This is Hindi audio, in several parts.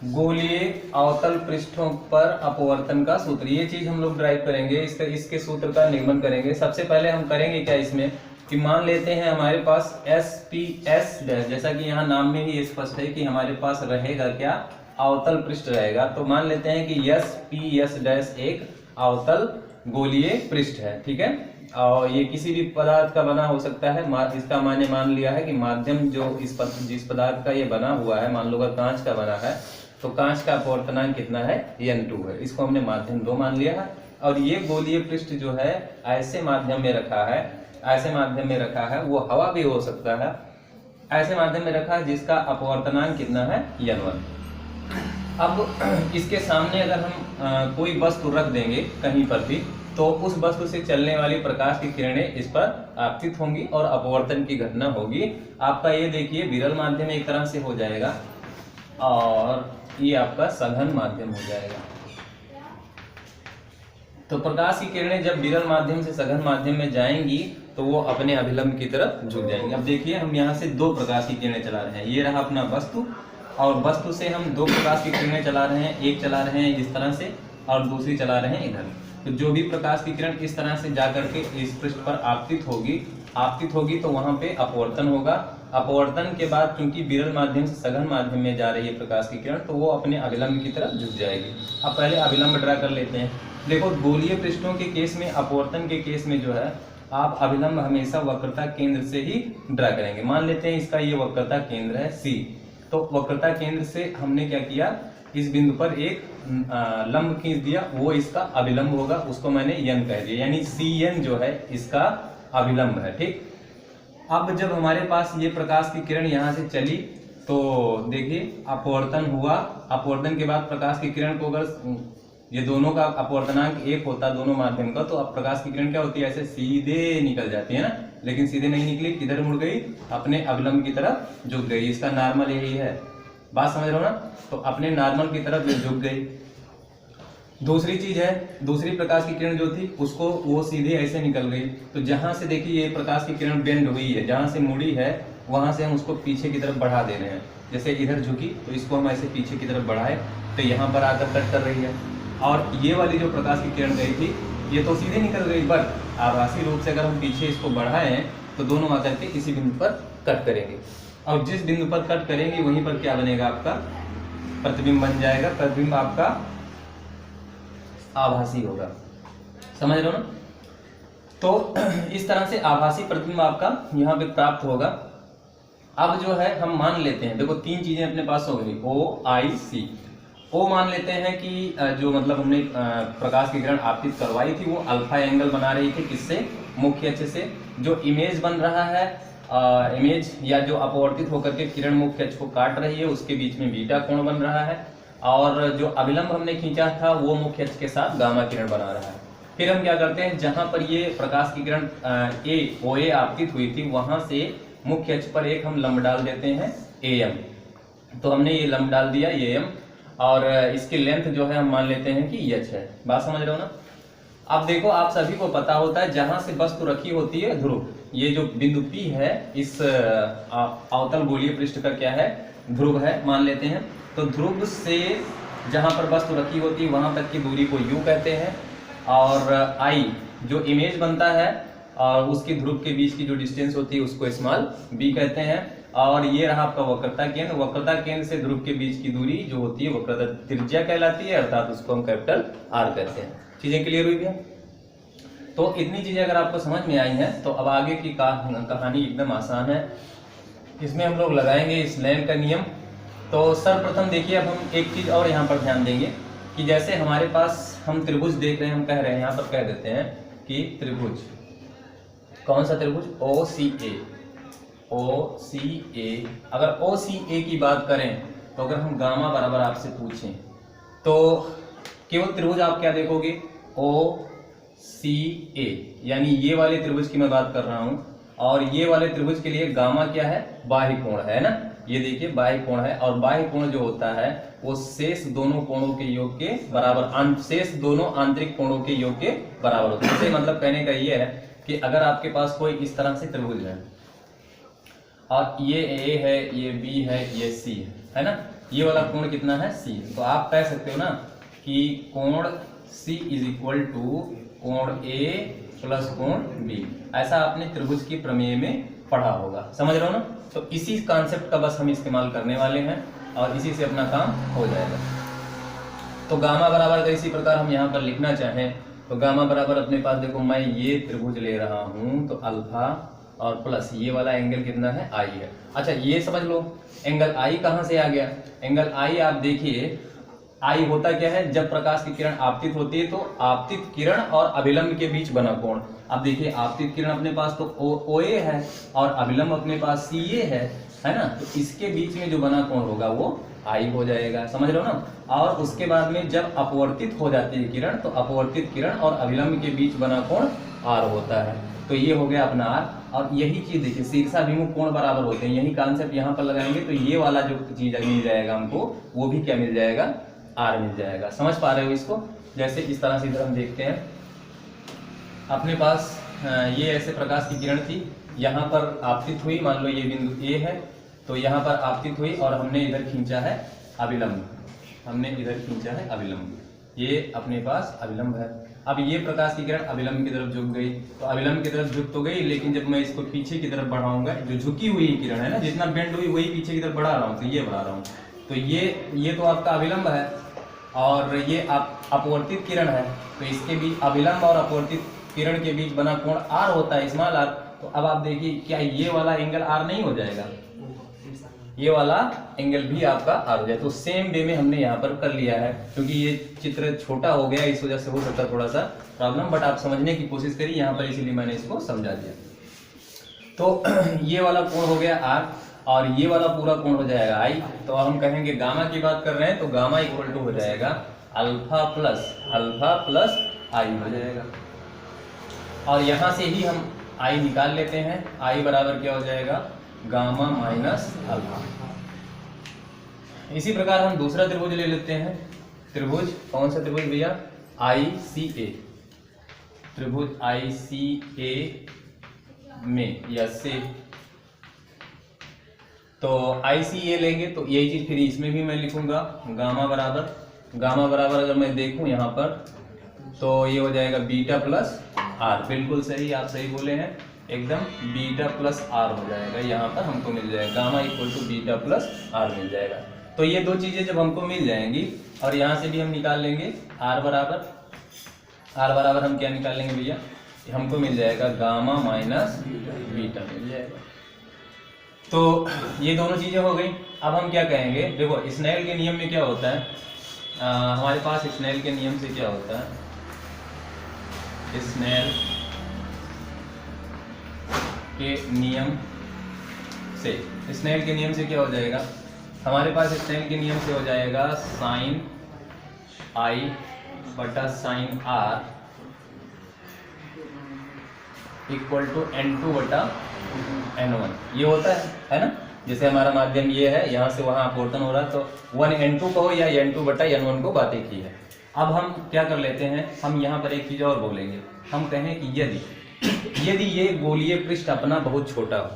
गोलीय अवतल पृष्ठों पर अपवर्तन का सूत्र, ये चीज हम लोग ड्राइव करेंगे, इसके सूत्र का निगमन करेंगे। सबसे पहले हम करेंगे क्या इसमें कि मान लेते हैं हमारे पास एस पी एस डैश, जैसा कि यहाँ नाम में ही स्पष्ट है कि हमारे पास रहेगा क्या, अवतल पृष्ठ रहेगा। तो मान लेते हैं कि एस पी एस डैश एक अवतल गोलीय पृष्ठ है, ठीक है। और ये किसी भी पदार्थ का बना हो सकता है। इसका मैंने मान लिया है कि माध्यम जो जिस पदार्थ का ये बना हुआ है, मान लो अगर कांच का बना है तो कांच का अपवर्तनांक कितना है, n2 है। इसको हमने माध्यम 2 मान लिया है। और ये गोलीय पृष्ठ जो है ऐसे माध्यम में रखा है, ऐसे माध्यम में रखा है, वो हवा भी हो सकता है, ऐसे माध्यम में रखा है जिसका अपवर्तनांक कितना है, n1। अब इसके सामने अगर हम कोई वस्तु रख देंगे कहीं पर भी, तो उस वस्तु से चलने वाली प्रकाश की किरणें इस पर आपतित होंगी और अपवर्तन की घटना होगी। आपका ये देखिए विरल माध्यम एक तरह से हो जाएगा और ये आपका सघन माध्यम हो जाएगा। तो प्रकाश की किरणें जब विरल माध्यम से सघन माध्यम में जाएंगी तो वो अपने अभिलंब की तरफ झुक जाएंगे। अब देखिए हम यहाँ से दो प्रकाश की किरणें चला रहे हैं, ये रहा अपना वस्तु, और वस्तु से हम दो प्रकाश की किरणें चला रहे हैं, एक चला रहे हैं इस तरह से और दूसरी चला रहे हैं इधर। तो जो भी प्रकाश की किरण इस तरह से जाकर के इस पृष्ठ पर आपतित होगी तो वहां पे अपवर्तन होगा। अपवर्तन के बाद क्योंकि विरल माध्यम से सघन माध्यम में जा रही है प्रकाश की किरण, तो वो अपने अभिलंब की तरफ झुक जाएगी। अब पहले अभिलंब ड्रा कर लेते हैं। देखो गोलीय पृष्ठों के केस में, अपवर्तन के केस में जो है आप अभिलंब हमेशा वक्रता केंद्र से ही ड्रा करेंगे। मान लेते हैं इसका ये वक्रता केंद्र है C, तो वक्रता केंद्र से हमने क्या किया, इस बिंदु पर एक लंब खींच दिया, वो इसका अभिलंब होगा, उसको मैंने n कह दिया, यानी Cn जो है इसका अभिलंब है, ठीक। अब जब हमारे पास ये प्रकाश की किरण यहाँ से चली तो देखिए अपवर्तन हुआ। अपवर्तन के बाद प्रकाश की किरण को अगर ये दोनों का अपवर्तनांक 1 होता दोनों माध्यम का, तो अब प्रकाश की किरण क्या होती है, ऐसे सीधे निकल जाती है ना, लेकिन सीधे नहीं निकली, किधर मुड़ गई, अपने अभिलंब की तरफ झुक गई। इसका नॉर्मल यही है, बात समझ रहे हो ना। तो अपने नॉर्मल की तरफ झुक गई। दूसरी चीज है, दूसरी प्रकाश की किरण जो थी उसको वो सीधे ऐसे निकल गई। तो जहां से देखिए ये प्रकाश की किरण बेंड हुई है, जहां से मुड़ी है वहां से हम उसको पीछे की तरफ बढ़ा दे रहे हैं। जैसे इधर झुकी तो इसको हम ऐसे पीछे की तरफ बढ़ाए तो यहाँ पर आकर कट कर रही है। और ये वाली जो प्रकाश की किरण गई थी ये तो सीधे निकल गई, बट आभासी रूप से अगर हम पीछे इसको बढ़ाएं तो दोनों आकर के इसी बिंदु पर कट करेंगे। और जिस बिंदु पर कट करेंगे वहीं पर क्या बनेगा, आपका प्रतिबिंब बन जाएगा। प्रतिबिंब आपका आभासी होगा, समझ रहे हो ना। तो इस तरह से आभासी प्रतिबिंब आपका यहाँ पे प्राप्त होगा। अब जो है हम मान लेते हैं, देखो तीन चीजें अपने पास हो गई, O I C। ओ मान लेते हैं कि जो मतलब हमने प्रकाश की किरण आपतित करवाई थी वो अल्फा एंगल बना रही थी, किससे, मुख्य अक्ष से। जो इमेज बन रहा है, इमेज या जो अपवर्तित होकर के किरण मुख्य अक्ष को काट रही है उसके बीच में बीटा कोण बन रहा है। और जो अभिलंब हमने खींचा था वो मुख्य अक्ष के साथ गामा किरण बना रहा है। फिर हम क्या करते हैं, जहां पर ये प्रकाश की किरण OA आपतित हुई थी वहां से मुख्य अक्ष पर एक हम लंब डाल देते हैं AM। तो हमने ये लंब डाल दिया AM, और इसकी लेंथ जो है हम मान लेते हैं कि h है। बात समझ रहे हो ना। अब देखो आप सभी को पता होता है जहां से वस्तु रखी होती है ध्रुव, ये जो बिंदु P है इस अवतल गोलीय पृष्ठ का क्या है, ध्रुव है मान लेते हैं। तो ध्रुव से जहां पर वस्तु रखी होती है वहां तक की दूरी को U कहते हैं, और I जो इमेज बनता है और उसकी ध्रुव के बीच की जो डिस्टेंस होती है उसको स्मॉल b कहते हैं। और ये रहा आपका वक्रता केंद्र, वक्रता केंद्र से ध्रुव के बीच की दूरी जो होती है वक्रता त्रिज्या कहलाती है, अर्थात उसको हम कैपिटल R कहते हैं। चीजें क्लियर हुई भैया। तो इतनी चीजें अगर आपको समझ में आई हैं तो अब आगे की कहानी एकदम आसान है। इसमें हम लोग लगाएंगे स्नेल का नियम। तो सर्वप्रथम देखिए, अब हम एक चीज और यहाँ पर ध्यान देंगे कि जैसे हमारे पास हम त्रिभुज देख रहे हैं, हम कह रहे हैं यहाँ पर कह देते हैं कि त्रिभुज, कौन सा त्रिभुज, OCA। अगर OCA की बात करें तो अगर हम गामा बराबर आपसे पूछें तो केवल त्रिभुज आप क्या देखोगे, OCA, यानी ये वाले त्रिभुज की मैं बात कर रहा हूं। और ये वाले त्रिभुज के लिए गामा क्या है, बाह्य कोण है ना, ये देखिए बाह्य कोण है। और बाह्य कोण जो होता है वो शेष दोनों कोणों के योग के बराबर, शेष दोनों आंतरिक कोणों के योग के बराबर होता है। इससे मतलब कहने का ये है कि अगर आपके पास कोई इस तरह से त्रिभुज है और ये A है, ये B है, ये C है ना, ये वाला कोण कितना है C। तो आप कह सकते हो ना कि कोण C इज इक्वल टू कोण A प्लस कोण B। ऐसा आपने त्रिभुज की प्रमेय में पढ़ा होगा, समझ रहे हो ना। तो इसी कॉन्सेप्ट का बस हम इस्तेमाल करने वाले हैं और इसी से अपना काम हो जाएगा। तो गामा बराबर का इसी प्रकार हम यहाँ पर लिखना चाहें तो गामा बराबर अपने पास देखो, मैं ये त्रिभुज ले रहा हूँ तो अल्फा और प्लस ये वाला एंगल कितना है आई है। अच्छा ये समझ लो एंगल आई कहाँ से आ गया। एंगल आई आप देखिए, आई होता क्या है, जब प्रकाश की किरण आपतित होती है तो आपतित किरण और अभिलंब के बीच बना कोण। अब देखिए आपतित किरण अपने पास तो OA है और अभिलंब अपने पास CA है ना। तो इसके बीच में जो बना कोण होगा वो आई हो जाएगा, समझ रहे हो ना। और उसके बाद में जब अपवर्तित हो जाती है किरण तो अपवर्तित किरण और अभिलंब के बीच बना कोण R होता है। तो ये हो गया अपना R। और यही चीज देखिए शीर्षाभिमुख कोण बराबर होते हैं, यही कॉन्सेप्ट यहाँ पर लगाएंगे तो ये वाला जो चीज मिल जाएगा हमको वो भी क्या मिल जाएगा, R मिल जाएगा। समझ पा रहे हो इसको। जैसे इस तरह से इधर हम देखते हैं अपने पास ये ऐसे प्रकाश की किरण थी, यहाँ पर आपतित हुई, मान लो ये बिंदु A है तो यहाँ पर आपतित हुई और हमने इधर खींचा है अभिलंब, हमने इधर खींचा है अभिलंब, ये अपने पास अभिलंब है। अब ये प्रकाश की किरण अभिलंब की तरफ झुक गई तो अभिलंब की तरफ झुक तो गई, लेकिन जब मैं इसको पीछे की तरफ बढ़ाऊंगा, जो झुकी हुई किरण है ना, जितना बेंड हुई वही पीछे की तरफ बढ़ा रहा हूँ, तो ये बढ़ा रहा हूँ तो ये तो आपका अभिलंब है और ये अपवर्तित किरण है। तो इसके बीच अभिलंब और अपवर्तित किरण के बीच बना कोण R होता है, स्मॉल r। तो अब आप देखिए क्या ये वाला एंगल R नहीं हो जाएगा, ये वाला एंगल भी आपका R हो जाए। तो सेम वे में हमने यहाँ पर कर लिया है, क्योंकि ये चित्र छोटा हो गया इस वजह से हो सकता है थोड़ा सा प्रॉब्लम, बट आप समझने की कोशिश करिए यहाँ पर, इसीलिए मैंने इसको समझा दिया। तो ये वाला कोण हो गया R और ये वाला पूरा कोण हो जाएगा I। तो हम कहेंगे गामा की बात कर रहे हैं तो गामा इक्वल टू हो जाएगा अल्फा प्लस I हो जाएगा। और यहाँ से ही हम I निकाल लेते हैं, I बराबर क्या हो जाएगा, गामा माइनस अल्फा। इसी प्रकार हम दूसरा त्रिभुज ले लेते हैं। त्रिभुज कौन सा त्रिभुज भैया, ICA। त्रिभुज ICA में या से, तो ICA लेंगे तो यही चीज फिर इसमें भी मैं लिखूंगा गामा बराबर अगर मैं देखूं यहाँ पर तो ये हो जाएगा बीटा प्लस R। बिल्कुल सही, आप सही बोले हैं एकदम, बीटा प्लस R हो जाएगा। यहाँ पर हमको मिल जाएगा gamma equal to beta plus R मिल जाएगा। तो ये दो चीजें जब हमको मिल जाएंगी और यहाँ से भी हम निकाल लेंगे R बराबर हम क्या निकाल लेंगे भैया, हमको मिल जाएगा गामा माइनस बीटा मिल जाएगा। तो ये दोनों चीजें हो गई। अब हम क्या कहेंगे, देखो स्नेल के नियम में क्या होता है, हमारे पास स्नेल के नियम से क्या होता है, स्नेल के नियम से क्या हो जाएगा, हमारे पास स्नेल के नियम से हो जाएगा साइन I बटा sine R equal to N2 बटा N1। ये होता है ना। जैसे हमारा माध्यम ये है, यहाँ से वहाँ अपवर्तन हो रहा है तो 1N2 कहो या N2 बटा N1 को बातें की है। अब हम क्या कर लेते हैं, हम यहाँ पर एक चीज और बोलेंगे, हम कहें कि यदि ये गोलीय पृष्ठ अपना बहुत छोटा हो,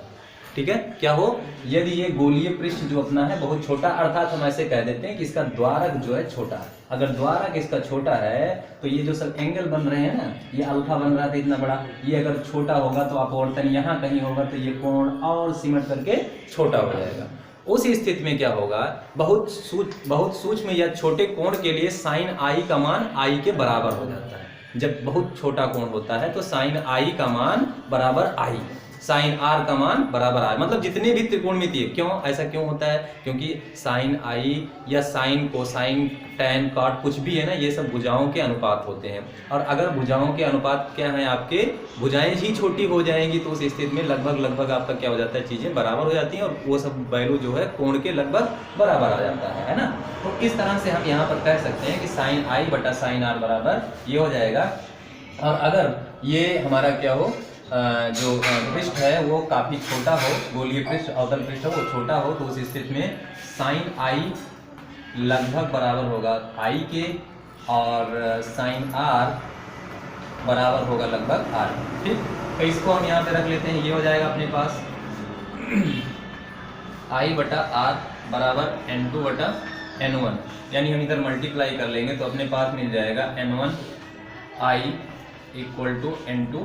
ठीक है, क्या हो, यदि ये गोलीय पृष्ठ जो अपना है बहुत छोटा, अर्थात हम ऐसे कह देते हैं कि इसका द्वारक जो है छोटा है। अगर द्वारक इसका छोटा है तो ये जो सब एंगल बन रहे हैं ना, ये अल्फा बन रहा था इतना बड़ा, ये अगर छोटा होगा तो अपवर्तन यहाँ कहीं होगा तो ये कोण और सिमट करके छोटा हो जाएगा। उस स्थिति में क्या होगा, बहुत सूक्ष्म या छोटे कोण के लिए साइन I का मान I के बराबर हो जाता है। जब बहुत छोटा कोण होता है तो साइन I का मान बराबर I, साइन R का मान बराबर R, मतलब जितने भी त्रिकोणमितीय। क्यों ऐसा क्यों होता है, क्योंकि साइन I या साइन कोसाइन टैन कॉट कुछ भी है ना, ये सब भुजाओं के अनुपात होते हैं। और अगर भुजाओं के अनुपात क्या है, आपके भुजाएं ही छोटी हो जाएंगी तो उस स्थिति में लगभग आपका क्या हो जाता है, चीजें बराबर हो जाती हैं और वो सब वैल्यू जो है कोण के लगभग बराबर आ जाता है ना। तो इस तरह से हम यहाँ पर कह सकते हैं कि साइन I बटा साइन R बराबर ये हो जाएगा। और अगर ये हमारा क्या हो, जो पृष्ठ है वो काफी छोटा हो, गोलीय पृष्ठ अवतल पृष्ठ हो वो छोटा हो, तो उस स्थिति में साइन I लगभग बराबर होगा I के और साइन R बराबर होगा लगभग R। ठीक, तो इसको हम यहाँ पे रख लेते हैं, ये हो जाएगा अपने पास I बटा R बराबर N2 बटा n1, यानी हम इधर मल्टीप्लाई कर लेंगे तो अपने पास मिल जाएगा n1 i equal to n2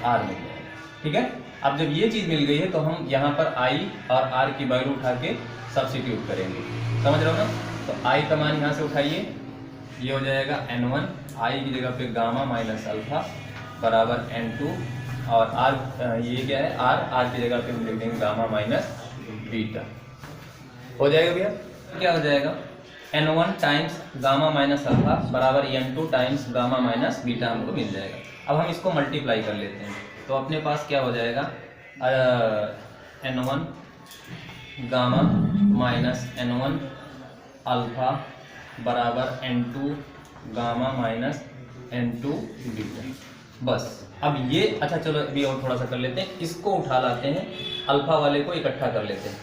r मिल जाएगा। ठीक है, अब जब ये चीज़ मिल गई है तो हम यहाँ पर i और r की वैल्यू उठा के सब्स्टिट्यूट करेंगे, समझ रहे हो ना। तो i का मान यहाँ से उठाइए, ये हो जाएगा n1, i की जगह पे गामा माइनस अल्फा बराबर n2, और r ये क्या है r की जगह पे हम लिख देंगे गामा माइनस बीटा। हो जाएगा भैया, क्या हो जाएगा n1 times gamma minus alpha बराबर n2 times gamma minus beta हमको मिल जाएगा। अब हम इसको मल्टीप्लाई कर लेते हैं तो अपने पास क्या हो जाएगा n1 gamma minus n1 alpha बराबर n2 gamma minus n2 beta. बस अब ये अच्छा चलो अभी और थोड़ा सा कर लेते हैं, इसको उठा लाते हैं, अल्फा वाले को इकट्ठा कर लेते हैं।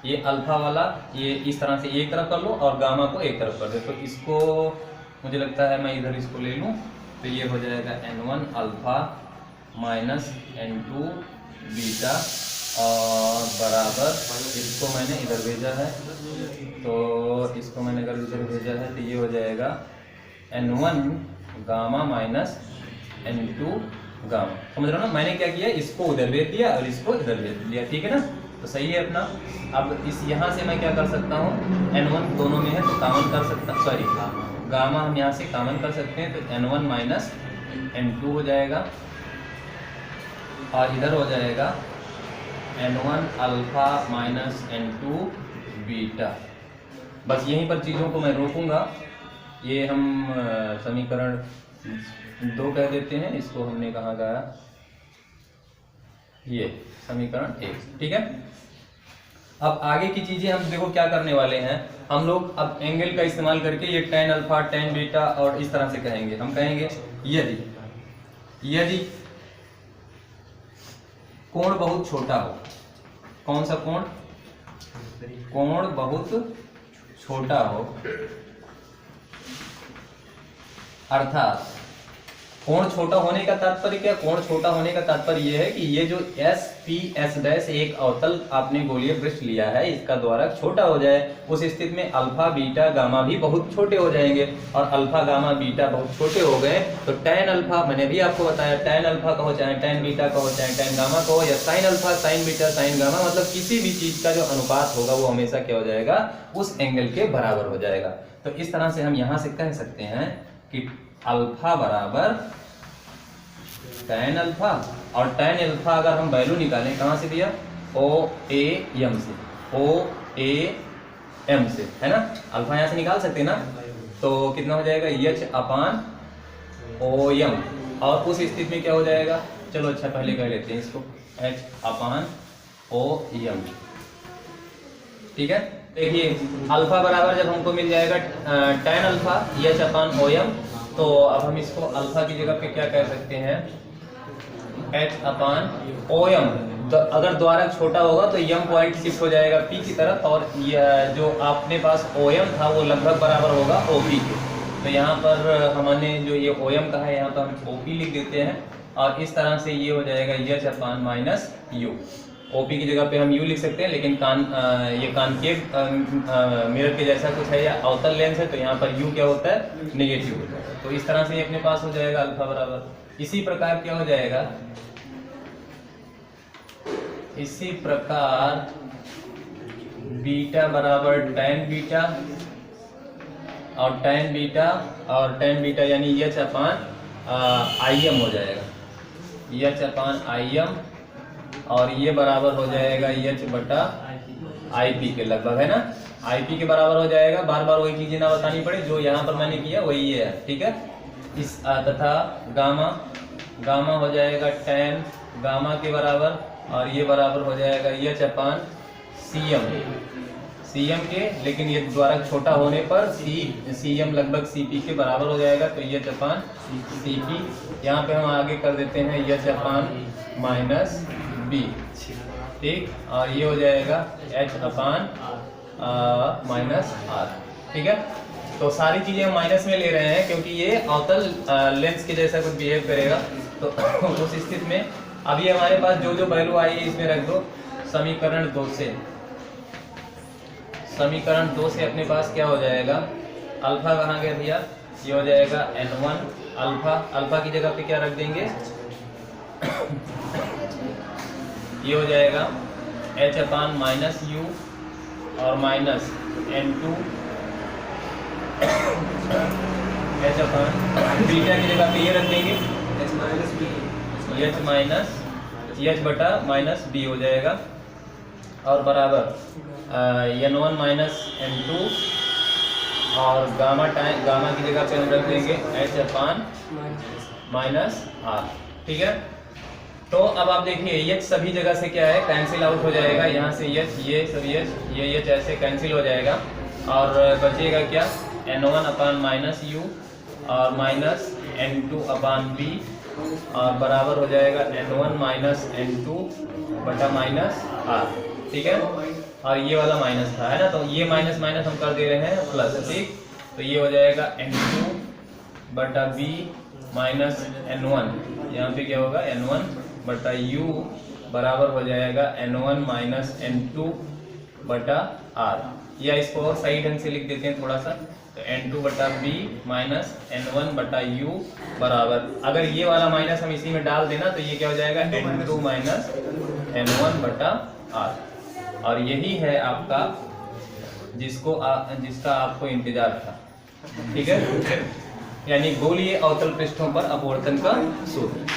ये अल्फा वाला ये इस तरह से एक तरफ कर लो और गामा को एक तरफ कर दे, तो इसको मुझे लगता है मैं इधर इसको ले लूँ तो ये हो जाएगा n1 alpha minus n2 beta और बराबर इसको मैंने इधर भेजा है, तो इसको मैंने अगर इधर भेजा है तो ये हो जाएगा n1 gamma minus n2 gamma. समझ रहे हो ना, मैंने क्या किया, इसको उधर भेज दिया और इसको इधर भेज दिया, ठीक है ना, तो सही है अपना। अब इस यहाँ से मैं क्या कर सकता हूँ, n1 दोनों में है तो कॉमन कर सकता, सॉरी गामा हम यहाँ से कॉमन कर सकते हैं, तो n1 माइनस n2 हो जाएगा और इधर हो जाएगा n1 alpha minus n2 beta. बस यहीं पर चीज़ों को मैं रोकूंगा, ये हम समीकरण 2 कह देते हैं, इसको हमने कहाँ गाया, ये समीकरण 1, ठीक है। अब आगे की चीजें हम देखो क्या करने वाले हैं, हम लोग अब एंगल का इस्तेमाल करके ये tan अल्फा tan बीटा और इस तरह से कहेंगे। हम कहेंगे यदि कोण बहुत छोटा हो, कौन सा कोण, कोण बहुत छोटा हो, अर्थात कोण छोटा होने का तात्पर्य क्या, कोण छोटा होने का तात्पर्य यह है कि ये जो एस पी एस डैश एक अवतल आपने गोलीय पृष्ठ लिया है, इसका द्वारक छोटा हो जाए, उस स्थिति में अल्फा बीटा गामा भी बहुत छोटे हो जाएंगे, और अल्फा गामा बीटा बहुत छोटे हो गए तो tan अल्फा, मैंने भी आपको बताया tan अल्फा का हो चाहे tan बीटा का हो चाहे tan गामा का हो, या sin alpha sin beta sin gamma, मतलब किसी भी चीज का जो अनुपात होगा वो हमेशा क्या हो जाएगा, उस एंगल के बराबर हो जाएगा। तो इस तरह से हम यहाँ से कह सकते हैं कि अल्फा बराबर tan अल्फा, और tan अल्फा अगर हम वैल्यू निकालें कहाँ से दिया, OAM से, OAM से, है ना, अल्फा यहाँ से निकाल सकते हैं ना, तो कितना हो जाएगा H अपान OM, और उस स्थिति में क्या हो जाएगा, चलो अच्छा पहले कह लेते हैं इसको, H अपान OM, ठीक है। देखिए अल्फा बराबर जब हमको मिल जाएगा tan अल्फा H अपान OM, तो अब हम इसको अल्फा की जगह पे क्या कह सकते हैं, H अपान OM। तो अगर द्वारक छोटा होगा तो m पॉइंट शिफ्ट हो जाएगा P की तरफ, और जो आपने पास OM था वो लगभग बराबर होगा OP के, तो यहाँ पर हमने जो ये OM का है यहाँ पर हम OP लिख देते हैं, और इस तरह से ये हो जाएगा H upon minus U। OP की जगह पे हम U लिख सकते हैं, लेकिन ये कॉनकेव मिरर के जैसा कुछ है या अवतल लेंस है, तो यहाँ पर U क्या होता है, नेगेटिव होता है। तो इस तरह से अपने पास हो जाएगा अल्फा बराबर, इसी प्रकार क्या हो जाएगा, इसी प्रकार बीटा बराबर tan बीटा, और tan बीटा और tan बीटा यानी H अपान IM हो जाएगा, H अपान IM, और ये बराबर हो जाएगा H बटा IP के लगभग, है ना, IP के बराबर हो जाएगा। बार बार वही चीजें ना बतानी पड़े, जो यहाँ पर मैंने किया वही ये है, ठीक है। इस तथा गामा, गामा हो जाएगा tan गामा के बराबर, और ये बराबर हो जाएगा H अपान CM के, लेकिन ये द्वारक छोटा होने पर CM लगभग CP के बराबर हो जाएगा, तो H अपान CP। यहाँ पे हम आगे कर देते हैं H अपान माइनस B, ठीक, और ये हो जाएगा H अपान माइनस R, ठीक है। तो सारी चीजें हम माइनस में ले रहे हैं क्योंकि ये अवतल लेंस के जैसा कुछ बिहेव करेगा, तो उस स्थिति में अभी हमारे पास जो जो वैल्यू आई है इसमें रख दो, समीकरण 2 से, समीकरण 2 से अपने पास क्या हो जाएगा, अल्फा कहाँ गया भैया, ये हो जाएगा n1 अल्फा, अल्फा की जगह पे क्या रख देंगे, ये हो जाएगा h अपान माइनस यू और माइनस n2 h अपान बीटा की जगह पे ये रख देंगे h माइनस h बटा माइनस b हो जाएगा और बराबर n1 माइनस n2 और गामा की जगह पे हम रख देंगे h अपान माइनस r। ठीक है, तो अब आप देखिए h सभी जगह से क्या है, कैंसिल आउट हो जाएगा, यहाँ से h, ये सभी h, ये h ऐसे कैंसिल हो जाएगा और बचेगा क्या, n1 अपान माइनस u और माइनस n2 अपान b और बराबर हो जाएगा n1 माइनस n2 बटा माइनस r। ठीक है, और ये वाला माइनस था, है ना, तो ये माइनस माइनस हम कर दे रहे हैं प्लस। ठीक, तो ये हो जाएगा n2 बटा b माइनस n1, यहाँ पे क्या होगा n1 बटा u बराबर हो जाएगा n1 माइनस n2 बटा r, या इसको और सही ढंग से लिख देते हैं थोड़ा सा, तो n2 बटा b माइनस n1 बटा u बराबर, अगर ये वाला माइनस हम इसी में डाल देना तो ये क्या हो जाएगा n2 माइनस n1 बटा r। और यही है आपका जिसका आपको इंतजार था। ठीक है, यानी गोलीय अवतल पृष्ठों पर अपवर्तन का सूत्र।